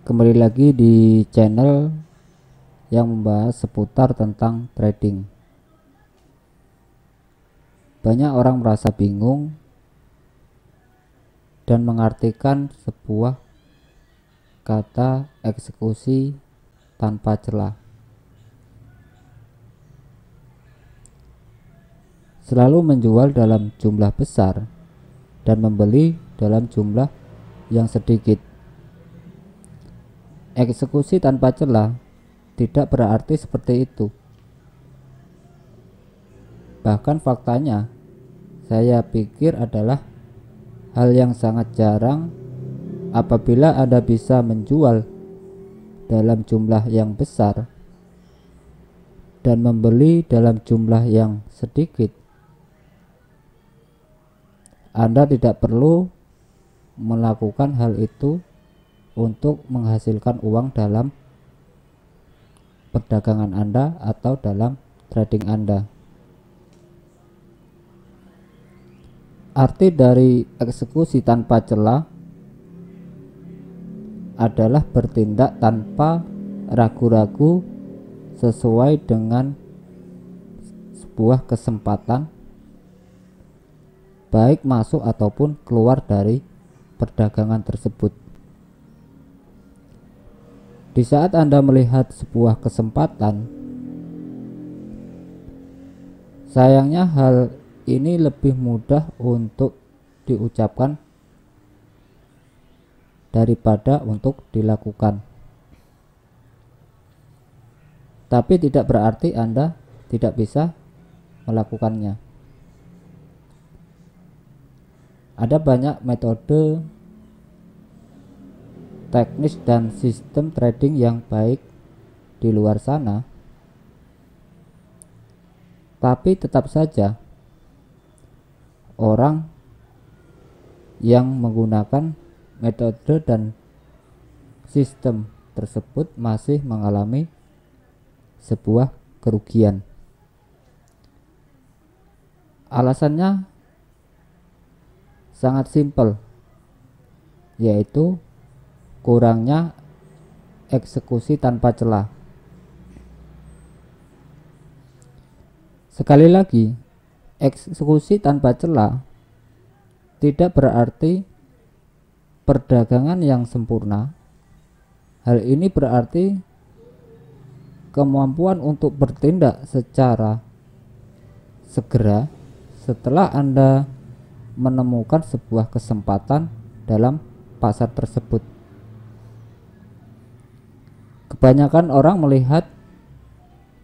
Kembali lagi di channel yang membahas seputar tentang trading. Banyak orang merasa bingung dan mengartikan sebuah kata eksekusi tanpa celah. Selalu menjual dalam jumlah besar dan membeli dalam jumlah yang sedikit. Eksekusi tanpa celah tidak berarti seperti itu. Bahkan faktanya, saya pikir adalah hal yang sangat jarang apabila Anda bisa menjual dalam jumlah yang besar dan membeli dalam jumlah yang sedikit. Anda tidak perlu melakukan hal itu untuk menghasilkan uang dalam perdagangan Anda atau dalam trading Anda. Arti dari eksekusi tanpa celah adalah bertindak tanpa ragu-ragu sesuai dengan sebuah kesempatan, baik masuk ataupun keluar dari perdagangan tersebut. Di saat Anda melihat sebuah kesempatan, sayangnya hal ini lebih mudah untuk diucapkan daripada untuk dilakukan. Tapi tidak berarti Anda tidak bisa melakukannya. Ada banyak metode, teknis dan sistem trading yang baik di luar sana, tapi tetap saja orang yang menggunakan metode dan sistem tersebut masih mengalami sebuah kerugian. Alasannya sangat simpel, yaitu kurangnya eksekusi tanpa celah. Sekali lagi, eksekusi tanpa celah tidak berarti perdagangan yang sempurna. Hal ini berarti kemampuan untuk bertindak secara segera setelah Anda menemukan sebuah kesempatan dalam pasar tersebut. Kebanyakan orang melihat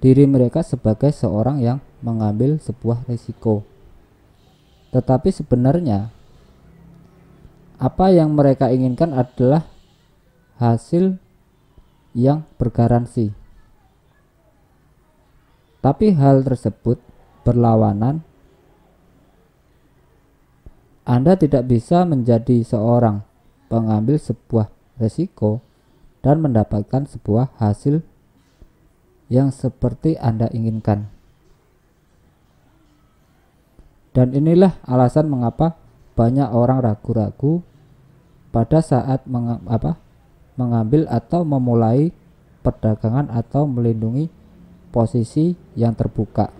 diri mereka sebagai seorang yang mengambil sebuah risiko, tetapi sebenarnya apa yang mereka inginkan adalah hasil yang bergaransi. Tapi hal tersebut berlawanan. Anda tidak bisa menjadi seorang pengambil sebuah risiko dan mendapatkan sebuah hasil yang seperti Anda inginkan. Dan inilah alasan mengapa banyak orang ragu-ragu pada saat mengambil atau memulai perdagangan atau melindungi posisi yang terbuka.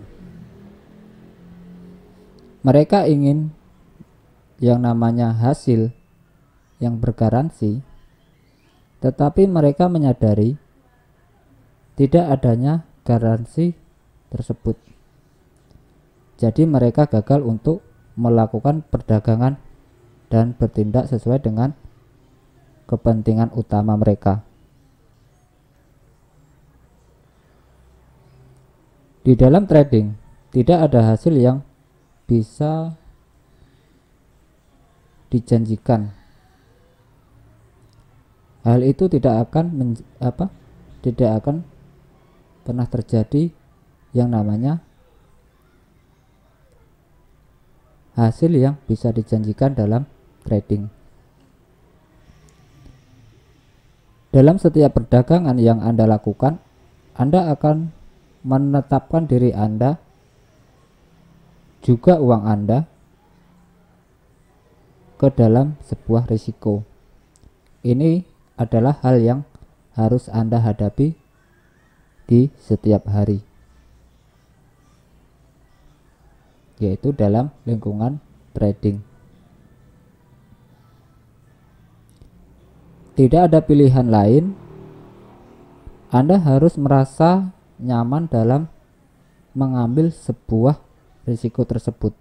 Mereka ingin yang namanya hasil yang bergaransi, tetapi mereka menyadari tidak adanya garansi tersebut. Jadi mereka gagal untuk melakukan perdagangan dan bertindak sesuai dengan kepentingan utama mereka. Di dalam trading, tidak ada hasil yang bisa dijanjikan. Hal itu tidak akan pernah terjadi yang namanya hasil yang bisa dijanjikan dalam trading. Dalam setiap perdagangan yang Anda lakukan, Anda akan menetapkan diri Anda, juga uang Anda, ke dalam sebuah risiko. Ini adalah hal yang harus Anda hadapi di setiap hari, yaitu dalam lingkungan trading. Tidak ada pilihan lain, Anda harus merasa nyaman dalam mengambil sebuah risiko tersebut.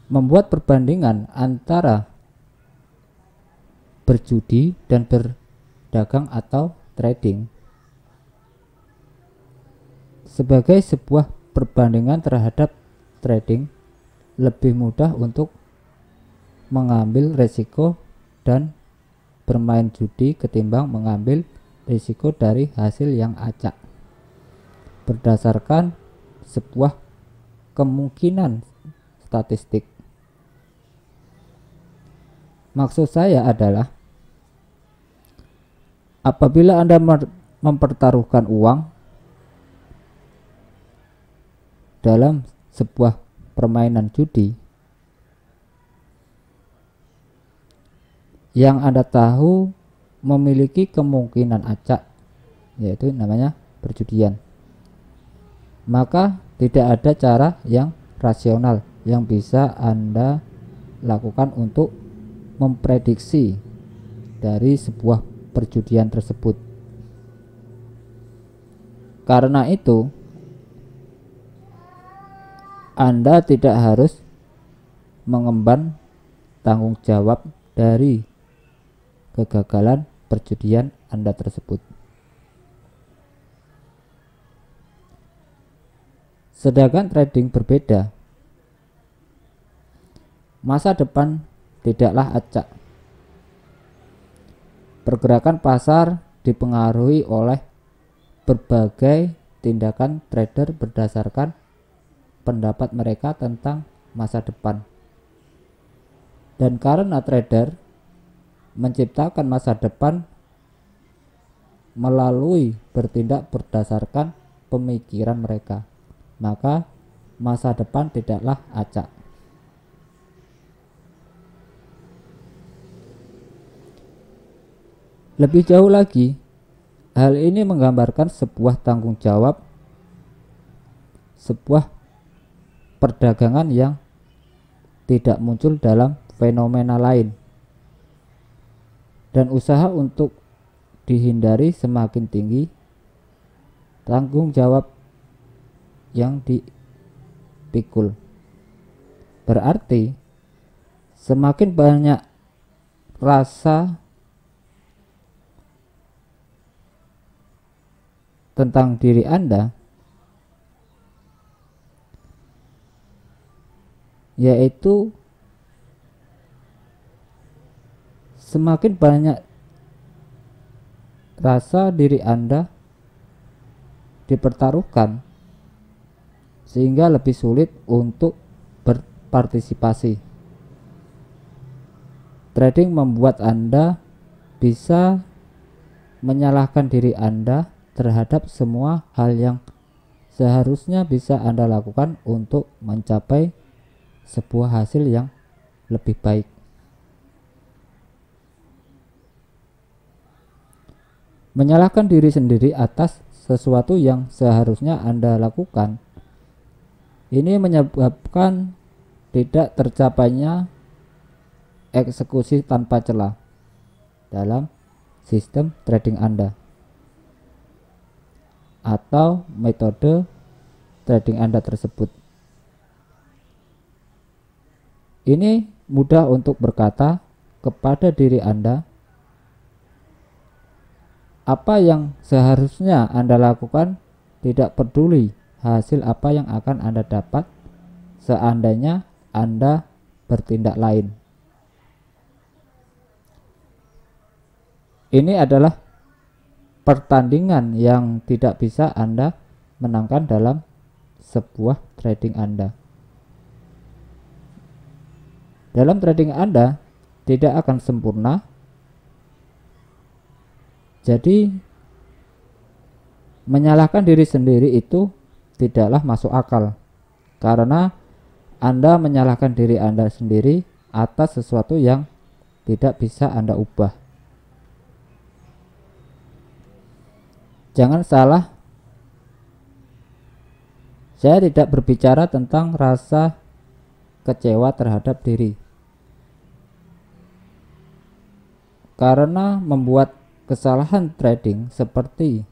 Membuat perbandingan antara berjudi dan berdagang atau trading sebagai sebuah perbandingan terhadap trading lebih mudah untuk mengambil risiko dan bermain judi ketimbang mengambil risiko dari hasil yang acak berdasarkan sebuah kemungkinan statistik. Maksud saya adalah apabila Anda mempertaruhkan uang dalam sebuah permainan judi yang Anda tahu memiliki kemungkinan acak, yaitu namanya perjudian, maka tidak ada cara yang rasional yang bisa Anda lakukan untuk memprediksi dari sebuah perjudian tersebut. Karena itu, Anda tidak harus mengemban tanggung jawab dari kegagalan perjudian Anda tersebut. Sedangkan trading berbeda. Masa depan tidaklah acak. Pergerakan pasar dipengaruhi oleh berbagai tindakan trader berdasarkan pendapat mereka tentang masa depan. Dan karena trader menciptakan masa depan melalui bertindak berdasarkan pemikiran mereka, maka masa depan tidaklah acak. Lebih jauh lagi, hal ini menggambarkan sebuah tanggung jawab, sebuah perdagangan yang tidak muncul dalam fenomena lain, dan usaha untuk dihindari semakin tinggi tanggung jawab yang dipikul. Berarti semakin banyak rasa tentang diri Anda, yaitu semakin banyak rasa diri Anda dipertaruhkan, sehingga lebih sulit untuk berpartisipasi. Trading membuat Anda bisa menyalahkan diri Anda terhadap semua hal yang seharusnya bisa Anda lakukan untuk mencapai sebuah hasil yang lebih baik. Menyalahkan diri sendiri atas sesuatu yang seharusnya Anda lakukan, ini menyebabkan tidak tercapainya eksekusi tanpa celah dalam sistem trading Anda atau metode trading Anda tersebut. Ini mudah untuk berkata kepada diri Anda, apa yang seharusnya Anda lakukan, tidak peduli hasil apa yang akan Anda dapat seandainya Anda bertindak lain. Ini adalah pertandingan yang tidak bisa Anda menangkan dalam sebuah trading Anda. Dalam trading Anda tidak akan sempurna. Jadi menyalahkan diri sendiri itu tidaklah masuk akal, karena Anda menyalahkan diri Anda sendiri atas sesuatu yang tidak bisa Anda ubah. Jangan salah, saya tidak berbicara tentang rasa kecewa terhadap diri. Karena membuat kesalahan trading seperti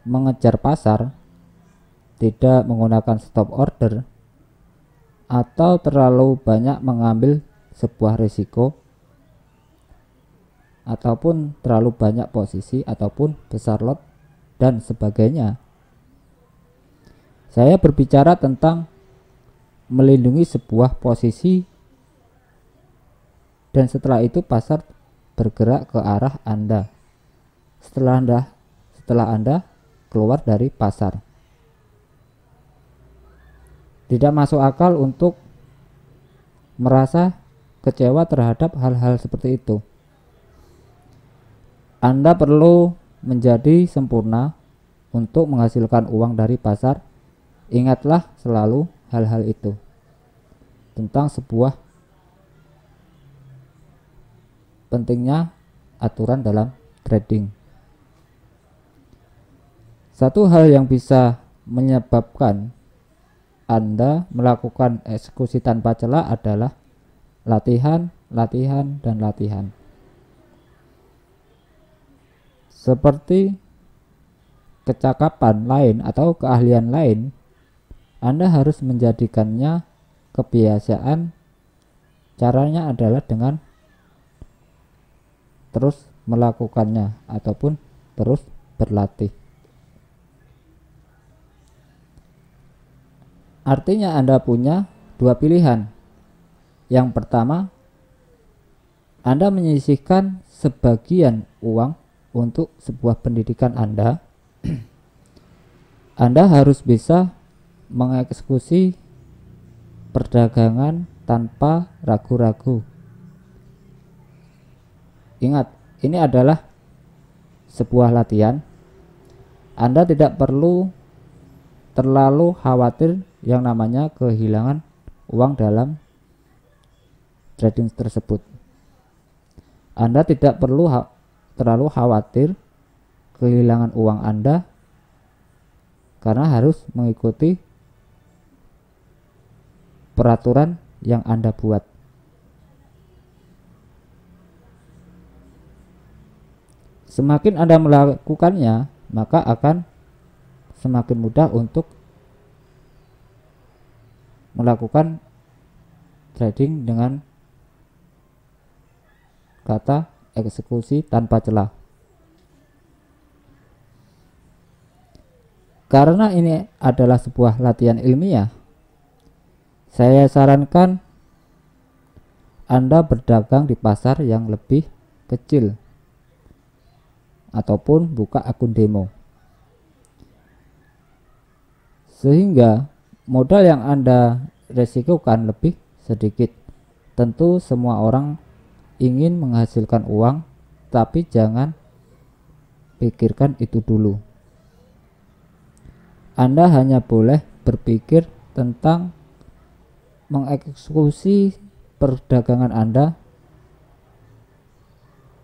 mengejar pasar, tidak menggunakan stop order, atau terlalu banyak mengambil sebuah risiko, ataupun terlalu banyak posisi, ataupun besar lot dan sebagainya. Saya berbicara tentang melindungi sebuah posisi, dan setelah itu pasar bergerak ke arah Anda setelah Anda keluar dari pasar. Tidak masuk akal untuk merasa kecewa terhadap hal-hal seperti itu. Anda perlu menjadi sempurna untuk menghasilkan uang dari pasar. Ingatlah selalu hal-hal itu tentang sebuah pentingnya aturan dalam trading. Satu hal yang bisa menyebabkan Anda melakukan eksekusi tanpa celah adalah latihan, latihan, dan latihan. Seperti kecakapan lain atau keahlian lain, Anda harus menjadikannya kebiasaan. Caranya adalah dengan terus melakukannya ataupun terus berlatih. Artinya Anda punya dua pilihan. Yang pertama, Anda menyisihkan sebagian uang untuk sebuah pendidikan Anda. Anda harus bisa mengeksekusi perdagangan tanpa ragu-ragu. Ingat, ini adalah sebuah latihan. Anda tidak perlu terlalu khawatir yang namanya kehilangan uang dalam trading tersebut. Anda tidak perlu terlalu khawatir kehilangan uang Anda karena harus mengikuti peraturan yang Anda buat. Semakin Anda melakukannya, maka akan semakin mudah untuk melakukan trading dengan kata eksekusi tanpa celah. Karena ini adalah sebuah latihan ilmiah, saya sarankan Anda berdagang di pasar yang lebih kecil ataupun buka akun demo, sehingga modal yang Anda resikokan lebih sedikit. Tentu semua orang ingin menghasilkan uang, tapi jangan pikirkan itu dulu. Anda hanya boleh berpikir tentang mengeksekusi perdagangan Anda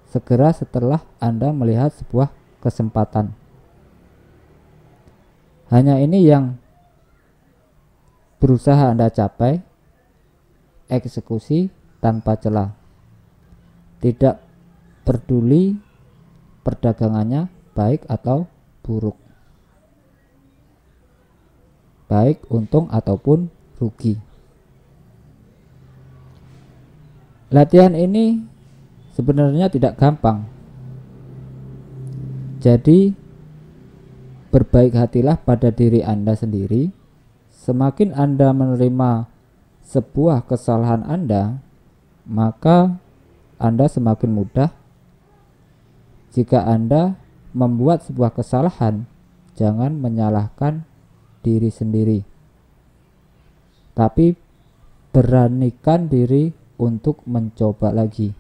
segera setelah Anda melihat sebuah kesempatan. Hanya ini yang berusaha Anda capai, eksekusi tanpa celah. Tidak peduli perdagangannya baik atau buruk, baik untung ataupun rugi. Latihan ini sebenarnya tidak gampang. Jadi berbaik hatilah pada diri Anda sendiri. Semakin Anda menerima sebuah kesalahan Anda, maka Anda semakin mudah. Jika Anda membuat sebuah kesalahan, jangan menyalahkan diri sendiri, tapi beranikan diri untuk mencoba lagi.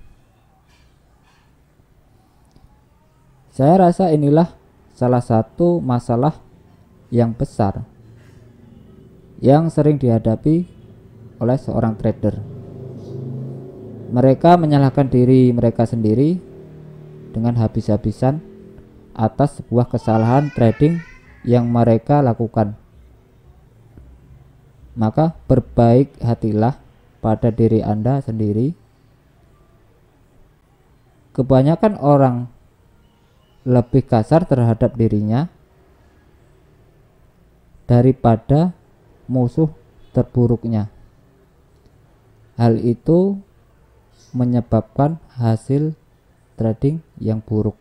Saya rasa inilah salah satu masalah yang besar yang sering dihadapi oleh seorang trader. Mereka menyalahkan diri mereka sendiri dengan habis-habisan atas sebuah kesalahan trading yang mereka lakukan. Maka berbaik hatilah pada diri Anda sendiri. Kebanyakan orang lebih kasar terhadap dirinya daripada musuh terburuknya. Hal itu menyebabkan hasil trading yang buruk.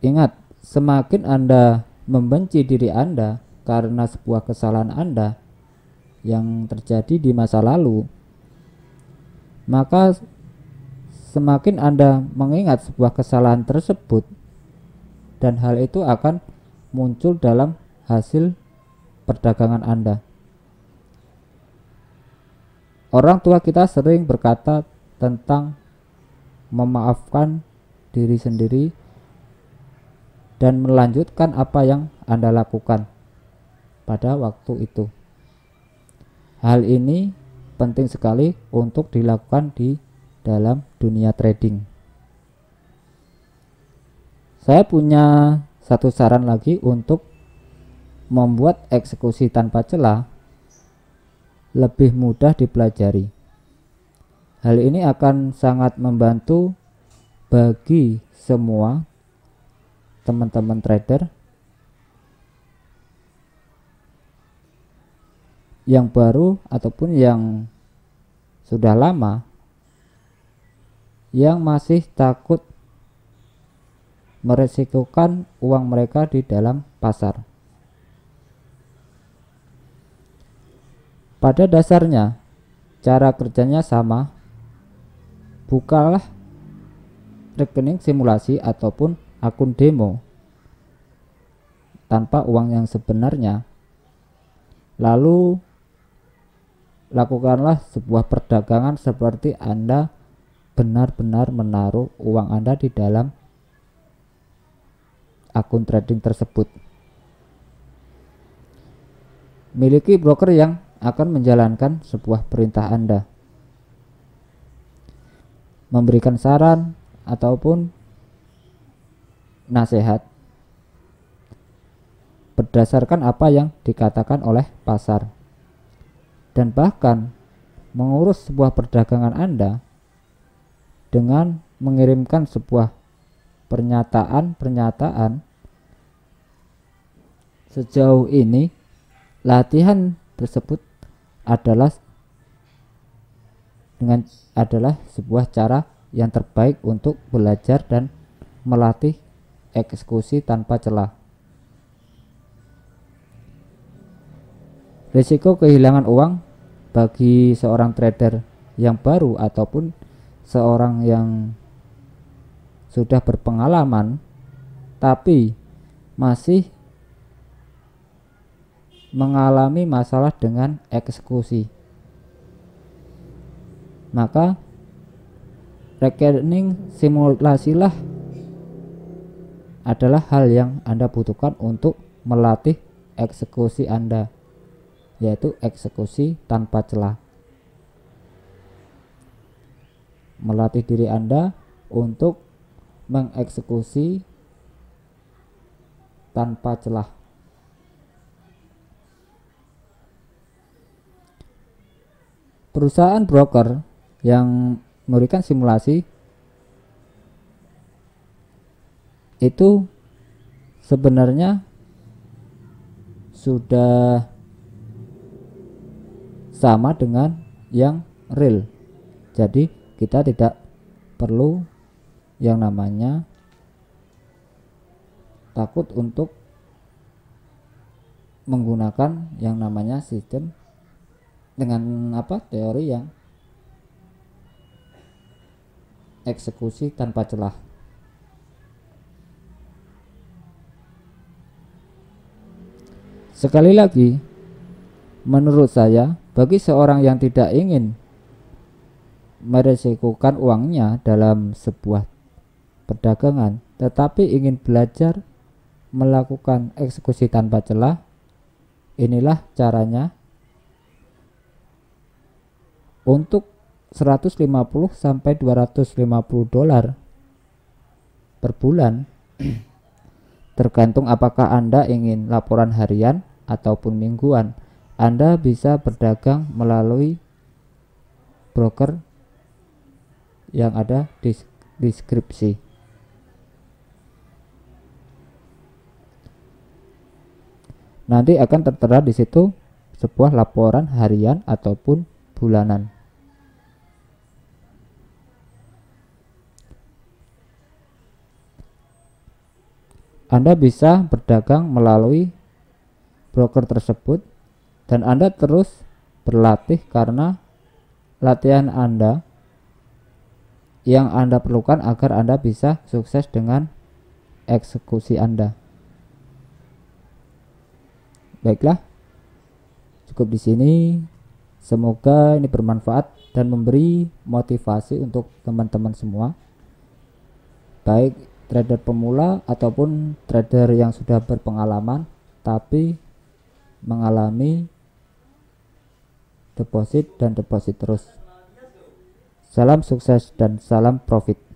Ingat, semakin Anda membenci diri Anda karena sebuah kesalahan Anda yang terjadi di masa lalu, maka semakin Anda mengingat sebuah kesalahan tersebut, dan hal itu akan muncul dalam hasil perdagangan Anda. Orang tua kita sering berkata tentang memaafkan diri sendiri dan melanjutkan apa yang Anda lakukan pada waktu itu. Hal ini penting sekali untuk dilakukan di dalam dunia trading. Saya punya satu saran lagi untuk membuat eksekusi tanpa celah lebih mudah dipelajari. Hal ini akan sangat membantu bagi semua teman-teman trader yang baru ataupun yang sudah lama, yang masih takut meresikokan uang mereka di dalam pasar. Pada dasarnya cara kerjanya sama. Bukalah rekening simulasi ataupun akun demo tanpa uang yang sebenarnya, lalu lakukanlah sebuah perdagangan seperti Anda benar-benar menaruh uang Anda di dalam akun trading tersebut. Miliki broker yang akan menjalankan sebuah perintah Anda, memberikan saran ataupun nasihat berdasarkan apa yang dikatakan oleh pasar, dan bahkan mengurus sebuah perdagangan Anda dengan mengirimkan sebuah pernyataan. Sejauh ini latihan tersebut adalah sebuah cara yang terbaik untuk belajar dan melatih eksekusi tanpa celah. Risiko kehilangan uang bagi seorang trader yang baru ataupun seorang yang sudah berpengalaman tapi masih mengalami masalah dengan eksekusi, maka rekening simulasilah adalah hal yang Anda butuhkan untuk melatih eksekusi Anda, yaitu eksekusi tanpa celah. Melatih diri Anda untuk mengeksekusi tanpa celah. Perusahaan broker yang memberikan simulasi itu sebenarnya sudah sama dengan yang real. Jadi kita tidak perlu yang namanya takut untuk menggunakan yang namanya sistem dengan teori yang eksekusi tanpa celah. Sekali lagi, menurut saya, bagi seorang yang tidak ingin meresikukan uangnya dalam sebuah perdagangan, tetapi ingin belajar melakukan eksekusi tanpa celah. Inilah caranya untuk 150 sampai 250 dolar per bulan. Tergantung apakah Anda ingin laporan harian ataupun mingguan. Anda bisa berdagang melalui broker yang ada di deskripsi. Nanti akan tertera di situ sebuah laporan harian ataupun bulanan. Anda bisa berdagang melalui broker tersebut dan Anda terus berlatih, karena latihan Anda yang Anda perlukan agar Anda bisa sukses dengan eksekusi Anda. Baiklah, cukup di sini. Semoga ini bermanfaat dan memberi motivasi untuk teman-teman semua, baik trader pemula ataupun trader yang sudah berpengalaman tapi mengalami deposit dan deposit terus. Salam sukses dan salam profit.